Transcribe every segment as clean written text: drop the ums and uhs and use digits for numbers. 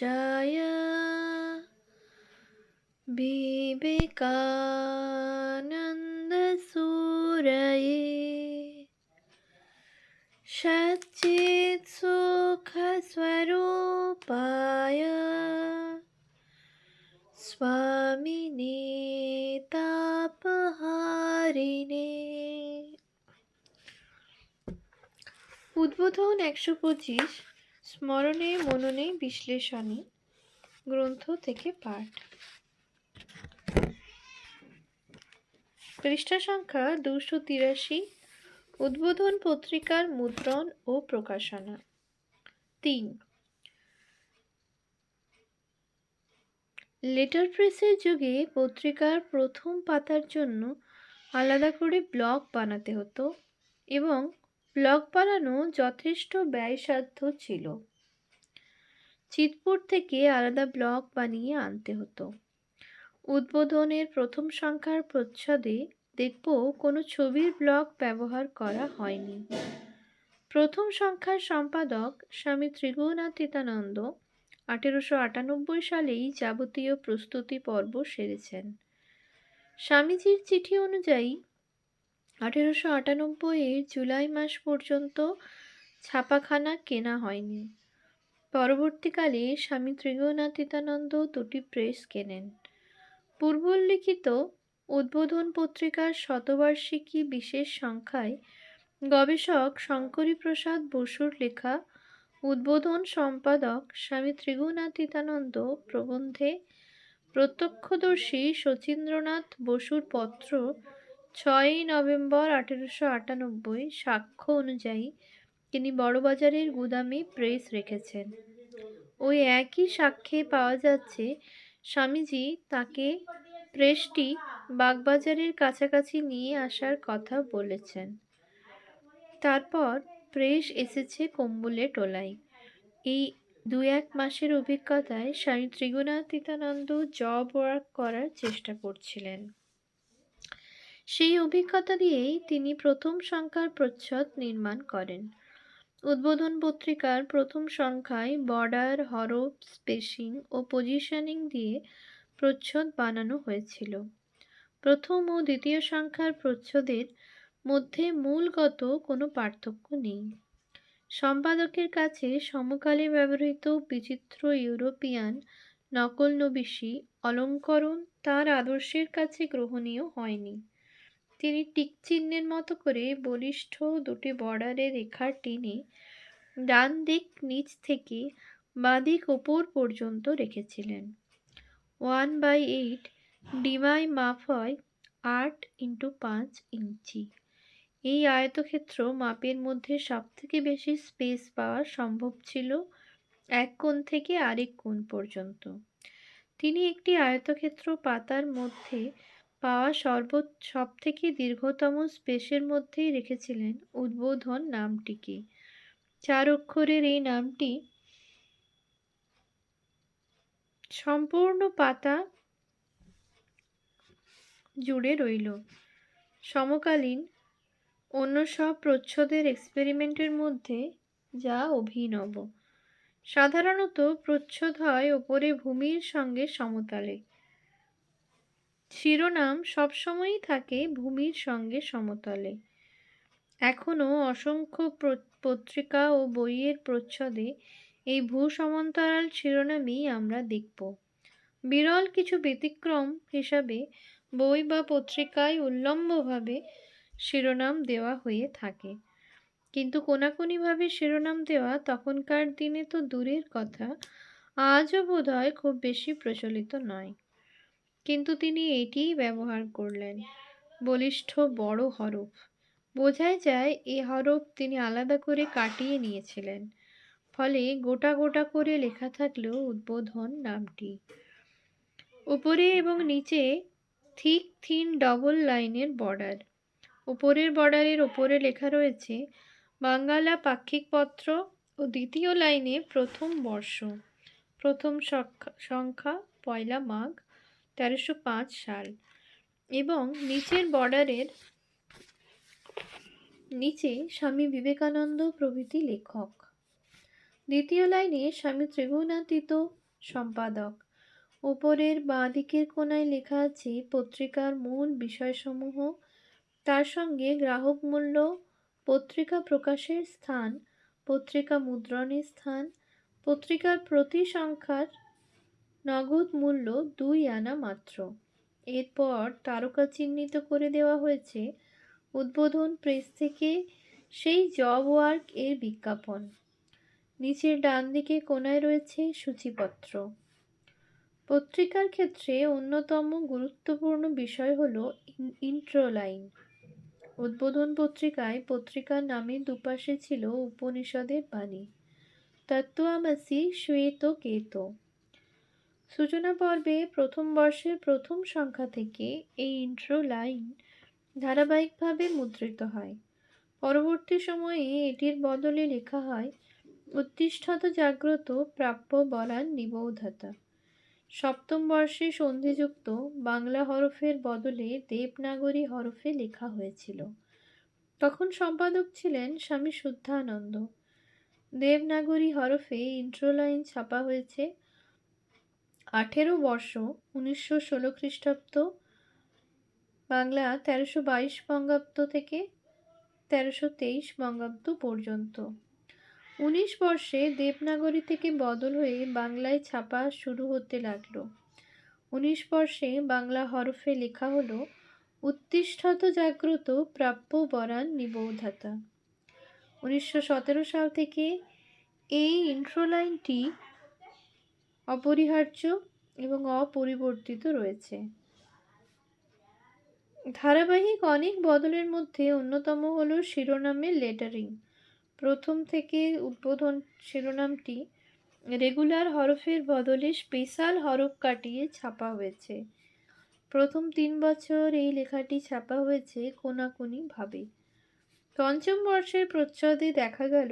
রামানুজায় বিবেকানন্দসূরয়ে সচ্চিৎসুখস্বরূপায় স্বামিনে তাপহারিণে। উদ্বোধন ১২৫ স্মরণে মননে বিশ্লেষণী গ্রন্থ থেকে পাঠ। পৃষ্ঠা সংখ্যা ২৮৩। উদ্বোধন পত্রিকার মুদ্রণ ও প্রকাশনা। ৩। লেটার প্রেসের যুগে পত্রিকার প্রথম পাতার জন্য আলাদা করে ব্লক বানাতে হতো এবং ব্লক বানানো যথেষ্ট ব্যয়সাধ্য ছিল। চিতপুর থেকে আলাদা ব্লক বানিয়ে আনতে হতো। উদ্বোধনের প্রথম সংখ্যার প্রচ্ছদে দেখব কোনো ছবির ব্লক ব্যবহার করা হয়নি। প্রথম সংখ্যার সম্পাদক স্বামী ত্রিগুণাতীতানন্দ 1898 সালেই যাবতীয় প্রস্তুতি পর্ব সেরেছেন। স্বামীজির চিঠি অনুযায়ী 1898-এর জুলাই মাস পর্যন্ত ছাপাখানা কেনা হয়নি। পরবর্তীকালে স্বামী ত্রিগুণাতীতানন্দ দুটি প্রেস কেনেন। পূর্বোল্লিখিত উদ্বোধন পত্রিকার শতবার্ষিকী বিশেষ সংখ্যায় গবেষক শঙ্করীপ্রসাদ বসুর লেখা উদ্বোধন সম্পাদক স্বামী ত্রিগুণাতীতানন্দ প্রবন্ধে প্রত্যক্ষদর্শী শচীন্দ্রনাথ বসুর পত্র 6 নভেম্বর 1898 সাক্ষ্য অনুযায়ী তিনি বড়বাজারের গুদামে প্রেস রেখেছেন। ওই একই সাক্ষ্যে পাওয়া যাচ্ছে স্বামীজি তাকে প্রেসটি বাগবাজারের কাছাকাছি নিয়ে আসার কথা বলেছেন। তারপর প্রেস এসেছে কম্বুলে টোলায়। এই 2-1 মাসের অভিজ্ঞতায় স্বামী ত্রিগুণাতীতানন্দ জব ওয়ার্ক করার চেষ্টা করছিলেন। সেই অভিজ্ঞতা দিয়েই তিনি প্রথম সংখ্যার প্রচ্ছদ নির্মাণ করেন। উদ্বোধন পত্রিকার প্রথম সংখ্যায় বর্ডার, হরফ, স্পেসিং ও পজিশনিং দিয়ে প্রচ্ছদ বানানো হয়েছিল। প্রথম ও দ্বিতীয় সংখ্যার প্রচ্ছদের মধ্যে মূলগত কোনো পার্থক্য নেই। সম্পাদকের কাছে সমকালে ব্যবহৃত বিচিত্র ইউরোপিয়ান নকলনবিশি অলঙ্করণ তাঁর আদর্শের কাছে গ্রহণীয় হয়নি। তিনি টিকচিহ্নের মতো করে বলিষ্ঠ দুটি বর্ডারে রেখা টেনে ডান দিক নিচ থেকে বাঁ দিক ওপর পর্যন্ত রেখেছিলেন। 1/8 ডিমাই মাপ হয় 8x5 ইঞ্চি। এই আয়তক্ষেত্র মাপের মধ্যে সবথেকে বেশি স্পেস পাওয়া সম্ভব ছিল এক কোণ থেকে আরেক কোণ পর্যন্ত। তিনি একটি আয়তক্ষেত্র পাতার মধ্যে পাওয়া সবথেকে দীর্ঘতম স্পেসের মধ্যেই রেখেছিলেন উদ্বোধন নামটিকে। 4 অক্ষরের এই নামটি সম্পূর্ণ পাতা জুড়ে রইল। সমকালীন অন্য সব প্রচ্ছদের এক্সপেরিমেন্টের মধ্যে যা অভিনব। সাধারণত প্রচ্ছদ হয় ওপরে ভূমির সঙ্গে সমতলে। শিরোনাম সবসময়ই থাকে ভূমির সঙ্গে সমতলে। এখনও অসংখ্য পত্রিকা ও বইয়ের প্রচ্ছদে এই ভূ-সমান্তরাল শিরোনামই আমরা দেখব। বিরল কিছু ব্যতিক্রম হিসাবে বই বা পত্রিকায় উল্লম্বভাবে শিরোনাম দেওয়া হয়ে থাকে, কিন্তু কোনাকুনিভাবে শিরোনাম দেওয়া তখনকার দিনে তো দূরের কথা, আজও বোধহয় খুব বেশি প্রচলিত নয়। কিন্তু তিনি এটিই ব্যবহার করলেন, বলিষ্ঠ বড় হরফ। বোঝাই যায় এ হরফ তিনি আলাদা করে কাটিয়ে নিয়েছিলেন, ফলে গোটা গোটা করে লেখা থাকলেও উদ্বোধন নামটি। উপরে এবং নিচে থিক থিন ডবল লাইনের বর্ডার। উপরের বর্ডারের ওপরে লেখা রয়েছে বাঙ্গালা পাক্ষিক পত্র ও দ্বিতীয় লাইনে প্রথম বর্ষ, প্রথম সংখ্যা 1 মাঘ 1305 সাল, এবং নিচের বর্ডারের নিচে স্বামী বিবেকানন্দ প্রভৃতি লেখক। দ্বিতীয় লাইনে স্বামী ত্রিগুণাতীত সম্পাদক। উপরের বাঁ দিকের কোণায় লেখা আছে পত্রিকার মূল বিষয়সমূহ, তার সঙ্গে গ্রাহক মূল্য, পত্রিকা প্রকাশের স্থান, পত্রিকা মুদ্রণের স্থান, পত্রিকার প্রতি সংখ্যার নগদ মূল্য 2 আনা মাত্র। এরপর তারকা চিহ্নিত করে দেওয়া হয়েছে উদ্বোধন প্রেস থেকে সেই জব ওয়ার্ক এর বিজ্ঞাপন। নিচের ডান দিকে কোণায় রয়েছে সূচিপত্র। পত্রিকার ক্ষেত্রে অন্যতম গুরুত্বপূর্ণ বিষয় হল ইন্ট্রো লাইন। উদ্বোধন পত্রিকায় পত্রিকার নামের দুপাশে ছিল উপনিষদের বাণী, তত্ত্বমসি শ্বেত কেত। সূচনা পর্বে প্রথম বর্ষের প্রথম সংখ্যা থেকে এই ইন্ট্রো লাইন ধারাবাহিকভাবে মুদ্রিত হয়। পরবর্তী সময়ে এটির বদলে লেখা হয় উত্তিষ্ঠত জাগ্রত প্রাপ্য বলান নিবোধতা। সপ্তম বর্ষে সন্ধিযুক্ত বাংলা হরফের বদলে দেবনাগরী হরফে লেখা হয়েছিল। তখন সম্পাদক ছিলেন স্বামী শুদ্ধানন্দ। দেবনাগরী হরফে ইন্ট্রো লাইন ছাপা হয়েছে 18 বর্ষ 1916 খ্রিস্টাব্দ বাংলা 1322 বঙ্গাব্দ থেকে 1323 বঙ্গাব্দ পর্যন্ত। 19 বর্ষে দেবনাগরী থেকে বদল হয়ে বাংলায় ছাপা শুরু হতে লাগলো। 19 বর্ষে বাংলা হরফে লেখা হলো উত্তিষ্ঠত জাগ্রত প্রাপ্য বরান নিবোধতা। 1917 সাল থেকে এই ইন্ট্রো লাইনটি অপরিহার্য এবং অপরিবর্তিত রয়েছে। ধারাবাহিক অনেক বদলের মধ্যে অন্যতম হল শিরোনামের লেটারিং। প্রথম থেকে উদ্বোধন শিরোনামটি রেগুলার হরফের বদলে স্পেশাল হরফ কাটিয়ে ছাপা হয়েছে। প্রথম 3 বছর এই লেখাটি ছাপা হয়েছে কোনাকুনি ভাবে। পঞ্চম বর্ষের প্রচ্ছদে দেখা গেল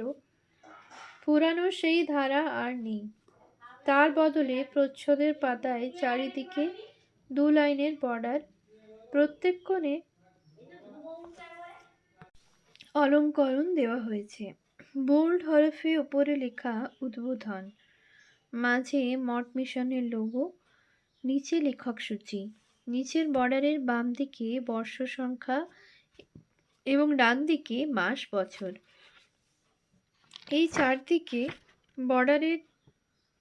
পুরানো সেই ধারা আর নেই। তার বদলে প্রচ্ছদের পাতায় চারিদিকে 2 লাইনের বর্ডার, প্রত্যেক কোণে অলঙ্করণ দেওয়া হয়েছে। বোল্ড হরফে উপরে লেখা উদ্বোধন, মাঝে মঠ মিশনের লোগো, নিচে লেখক সূচি। নিচের বর্ডারের বাম দিকে বর্ষ সংখ্যা এবং ডান দিকে মাস বছর। এই চারদিকে বর্ডারের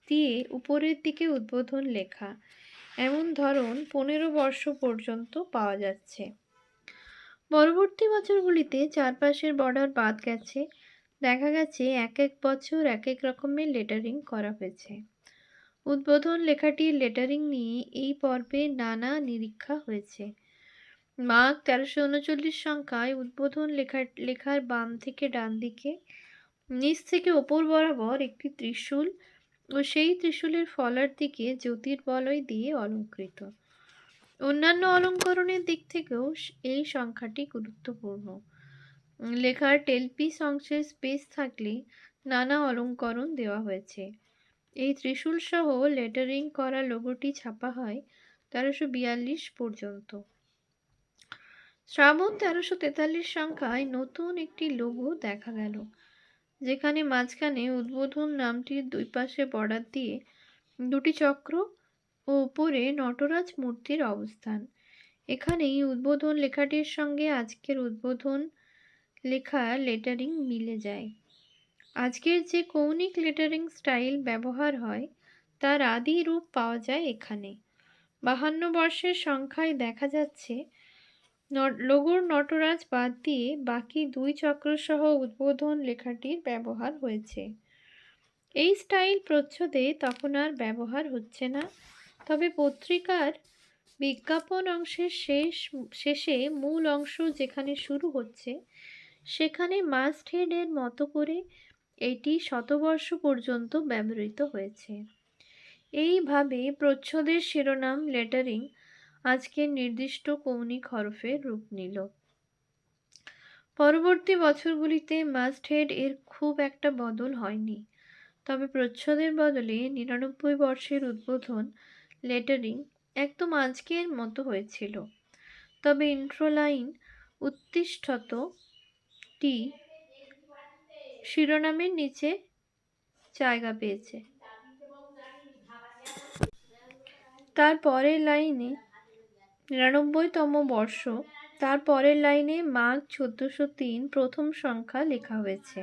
দিয়ে উপরের দিকে উদ্বোধন লেখা। এমন ধরন 15 বর্ষ পর্যন্ত পাওয়া যাচ্ছে। পরবর্তী বছরগুলিতে চারপাশের বর্ডার বাদ গেছে। দেখা গেছে এক এক বছর এক এক রকমের লেটারিং করা হয়েছে। উদ্বোধন লেখাটির লেটারিং নিয়ে এই পর্বে নানা নিরীক্ষা হয়েছে। মাঘ 1339 সংখ্যায় উদ্বোধন লেখার বাম থেকে ডান দিকে নিচ থেকে ওপর বরাবর একটি ত্রিশূল ও সেই ত্রিশূলের ফলার দিকে জ্যোতির্বলয় দিয়ে অলঙ্কৃত। অন্যান্য অলঙ্করণের দিক থেকেও এই সংখ্যাটি গুরুত্বপূর্ণ। লেখার টেলপিস অংশে স্পেস থাকলে নানা অলঙ্করণ দেওয়া হয়েছে। এই ত্রিশূল সহ লেটারিং করা লোগোটি ছাপা হয় 1342 পর্যন্ত। শ্রাবণ 1343 সংখ্যায় নতুন একটি লোগো দেখা গেল, যেখানে মাঝখানে উদ্বোধন নামটির দুই পাশে বর্ডার দিয়ে দুটি চক্র ও উপরে নটরাজ মূর্তির অবস্থান। এখানেই উদ্বোধন লেখাটির সঙ্গে আজকের উদ্বোধন লেখা লেটারিং মিলে যায়। আজকের যে কৌণিক লেটারিং স্টাইল ব্যবহার হয় তার আদি রূপ পাওয়া যায় এখানে। 52 বর্ষের সংখ্যায় দেখা যাচ্ছে লোগোর নটরাজ বাদ দিয়ে বাকি দুই চক্র সহ উদ্বোধন লেখাটির ব্যবহার হয়েছে। এই স্টাইল প্রচ্ছদে তখন আর ব্যবহার হচ্ছে না, তবে পত্রিকার বিজ্ঞাপন অংশের শেষে মূল অংশ যেখানে শুরু হচ্ছে সেখানে মাস্ট হেডের মতো করে এটি শতবর্ষ পর্যন্ত ব্যবহৃত হয়েছে। এইভাবে প্রচ্ছদের শিরোনাম লেটারিং আজকের নির্দিষ্ট কৌণিক হরফের রূপ নিল। পরবর্তী বছরগুলিতে মাস্ট হেড এর খুব একটা বদল হয়নি, তবে প্রচ্ছদের বদলে 99 বর্ষের উদ্বোধন লেটারিং একদম আজকের মতো হয়েছিল। তবে ইন্ট্রো লাইন উত্তিষ্ঠত টি শিরোনামের নিচে জায়গা পেয়েছে। তার পরের লাইনে ৯৯তম বর্ষ, তার পরের লাইনে মাঘ ১৪০৩ প্রথম সংখ্যা লেখা হয়েছে।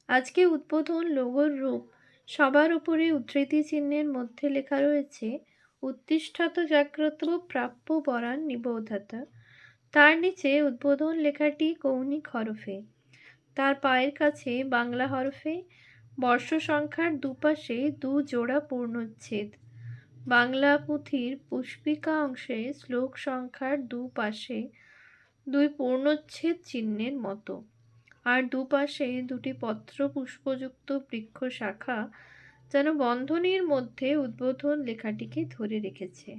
আজকে উদ্বোধন লোগোর রূপ সবার উপরে উদ্ধৃতি চিহ্নের মধ্যে লেখা রয়েছে উত্তিষ্ঠত জাগ্রত প্রাপ্য বরান নিবোধত। তার নিচে উদ্বোধন লেখাটি কৌণিক হরফে, তার পায়ের কাছে বাংলা হরফে, বর্ষ সংখ্যার দুপাশে দু জোড়া পূর্ণচ্ছেদ, বাংলা পুঁথির পুষ্পিকা অংশে শ্লোক সংখ্যার দুপাশে দুই পূর্ণচ্ছেদ চিহ্নের মতো, আর দুপাশে দুটি পত্র পুষ্পযুক্ত বৃক্ষ শাখা যেন বন্ধনীর মধ্যে উদ্বোধন লেখাটিকে ধরে রেখেছে।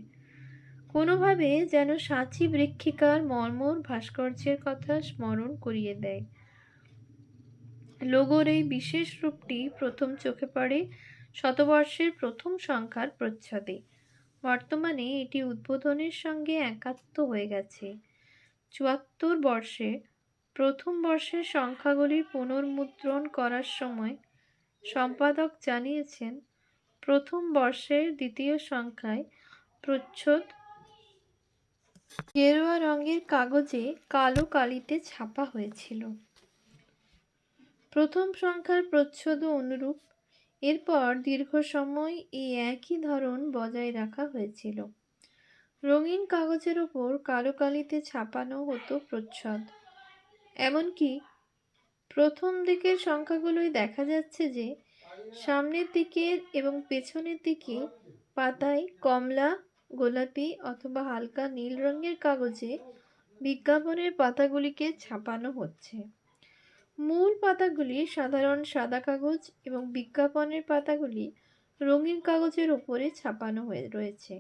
কোনোভাবে যেন সাঁচি বৃক্ষিকার মর্মর ভাস্কর্যের কথা স্মরণ করিয়ে দেয়। লোগোর এই বিশেষ রূপটি প্রথম চোখে পড়ে শতবর্ষের প্রথম সংখ্যার প্রচ্ছদে। বর্তমানে এটি উদ্বোধনের সঙ্গে একাত্ম হয়ে গেছে। ৭৪ বর্ষে প্রথম বর্ষের সংখ্যাগুলির পুনর্মুদ্রণ করার সময় সম্পাদক জানিয়েছেন, প্রথম বর্ষের দ্বিতীয় সংখ্যায় প্রচ্ছদ গেরুয়া রঙের কাগজে কালো কালিতে ছাপা হয়েছিল। প্রথম সংখ্যার প্রচ্ছদও অনুরূপ। এরপর দীর্ঘ সময় এই একই ধরন বজায় রাখা হয়েছিল। রঙিন কাগজের ওপর কালো কালিতে ছাপানো হতো প্রচ্ছদ। এমনকি প্রথম দিকের সংখ্যাগুলোই দেখা যাচ্ছে যে সামনের দিকের এবং পেছনের দিকে পাতায় কমলা, গোলাপি অথবা হালকা নীল রঙের কাগজে বিজ্ঞাপনের পাতাগুলিকে ছাপানো হচ্ছে। মূল পাতাগুলি সাধারণ সাদা কাগজ এবং বিজ্ঞাপনের পাতাগুলি রঙিন কাগজের উপরে ছাপানো হয়ে রয়েছে।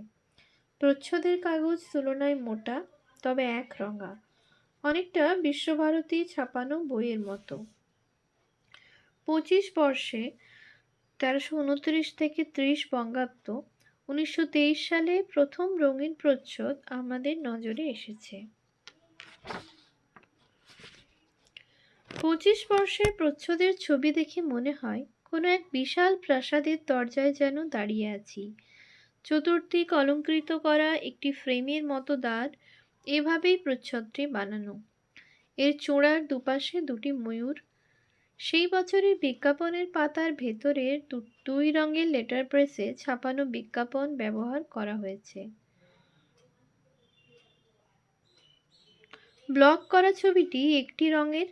প্রচ্ছদের কাগজ তুলনায় মোটা, তবে একরঙা, অনেকটা বিশ্বভারতী ছাপানো বইয়ের মতো। ২৫ বর্ষে ১৩২৯ থেকে ৩০ বঙ্গাব্দ ১৯২৩ সালে প্রথম রঙিন প্রচ্ছদ আমাদের নজরে এসেছে। ২৫ বর্ষের প্রচ্ছদের ছবি দেখে মনে হয় কোনো এক বিশাল প্রাসাদের দরজায় যেন দাঁড়িয়ে আছি। চতুর্দিক অলঙ্কৃত করা একটি ফ্রেমের মতো দ্বার, এভাবেই প্রচ্ছদটি বানানো। এর চূড়ার দুপাশে দুটি ময়ূর। সেই বছরের বিজ্ঞাপনের পাতার ভেতরের দুই রঙের লেটার প্রেসে ছাপানো বিজ্ঞাপন ব্যবহার করা হয়েছে। ব্লক করা ছবিটি একটি রঙের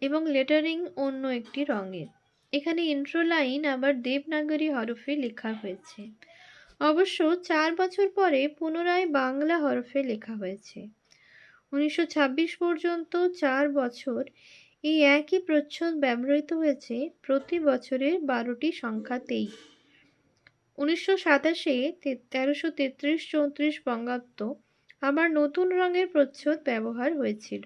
এবং লেটারিং অন্য একটি রঙের। এখানে ইন্ট্রো লাইন আবার দেবনাগরী হরফে লেখা হয়েছে। অবশ্য ৪ বছর পরে পুনরায় বাংলা হরফে লেখা হয়েছে। ১৯২৬ পর্যন্ত ৪ বছর এই একই প্রচ্ছদ ব্যবহৃত হয়েছে প্রতি বছরের ১২টি সংখ্যাতেই। ১৯২৭-এ ১৩৩৩-৩৪ বঙ্গাব্দ আবার নতুন রঙের প্রচ্ছদ ব্যবহার হয়েছিল।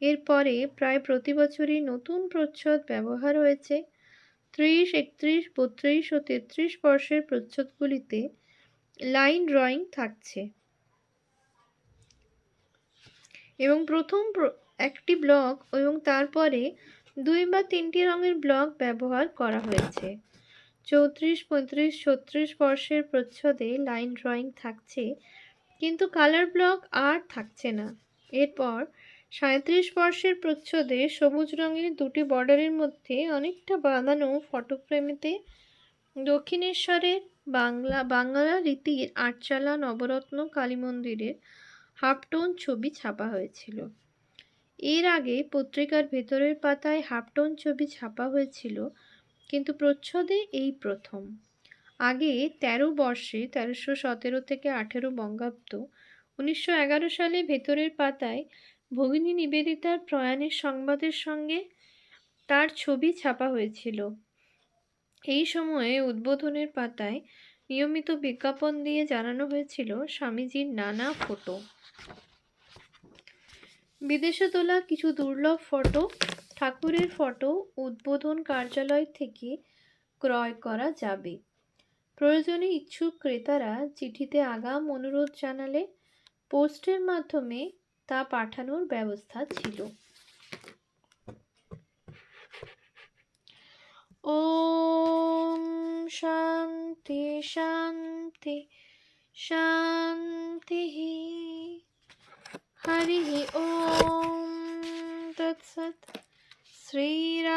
এরপরে প্রায় প্রতি বছরই নতুন প্রচ্ছদ ব্যবহার হয়েছে। ৩০, ৩১, ৩২ ও ৩৩ বর্ষের প্রচ্ছদগুলিতে লাইন ড্রয়িং থাকছে এবং প্রথম একটি ব্লক এবং তারপরে ২ বা ৩টি রঙের ব্লক ব্যবহার করা হয়েছে। ৩৪, ৩৫, ৩৬ বর্ষের প্রচ্ছদে লাইন ড্রয়িং থাকছে, কিন্তু কালার ব্লক আর থাকছে না। এরপর ৩৭ বর্ষের প্রচ্ছদে সবুজ রঙের দুটি বর্ডারের মধ্যে অনেকটা বাঁধানো ফটোফ্রেমেতে দক্ষিণেশ্বরের বাংলা রীতির আটচালা নবরত্ন কালী মন্দিরের হাফটোন ছবি ছাপা হয়েছিল। এর আগে পত্রিকার ভেতরের পাতায় হাফটোন ছবি ছাপা হয়েছিল, কিন্তু প্রচ্ছদে এই প্রথম। আগে ১৩ বর্ষে ১৩১৭ থেকে ১৮ বঙ্গাব্দ ১৯১১ সালে ভেতরের পাতায় ভগিনী নিবেদিতার প্রয়াণের সংবাদের সঙ্গে তার ছবি ছাপা হয়েছিল। এই সময়ে উদ্বোধনের পাতায় নিয়মিত বিজ্ঞাপন দিয়ে জানানো হয়েছিল স্বামীজির নানা ফটো। বিদেশে তোলা কিছু দুর্লভ ফটো, ঠাকুরের ফটো উদ্বোধন কার্যালয় থেকে ক্রয় করা যাবে। প্রয়োজনে ইচ্ছুক ক্রেতারা চিঠিতে আগাম অনুরোধ জানালে পোস্টের মাধ্যমে তা পাঠানোর ব্যবস্থা ছিল। ওম শান্তি শান্তি शान्तिः। हरिः ॐ तत्सत्। श्रीरामकृष्णार्पणमस्तु।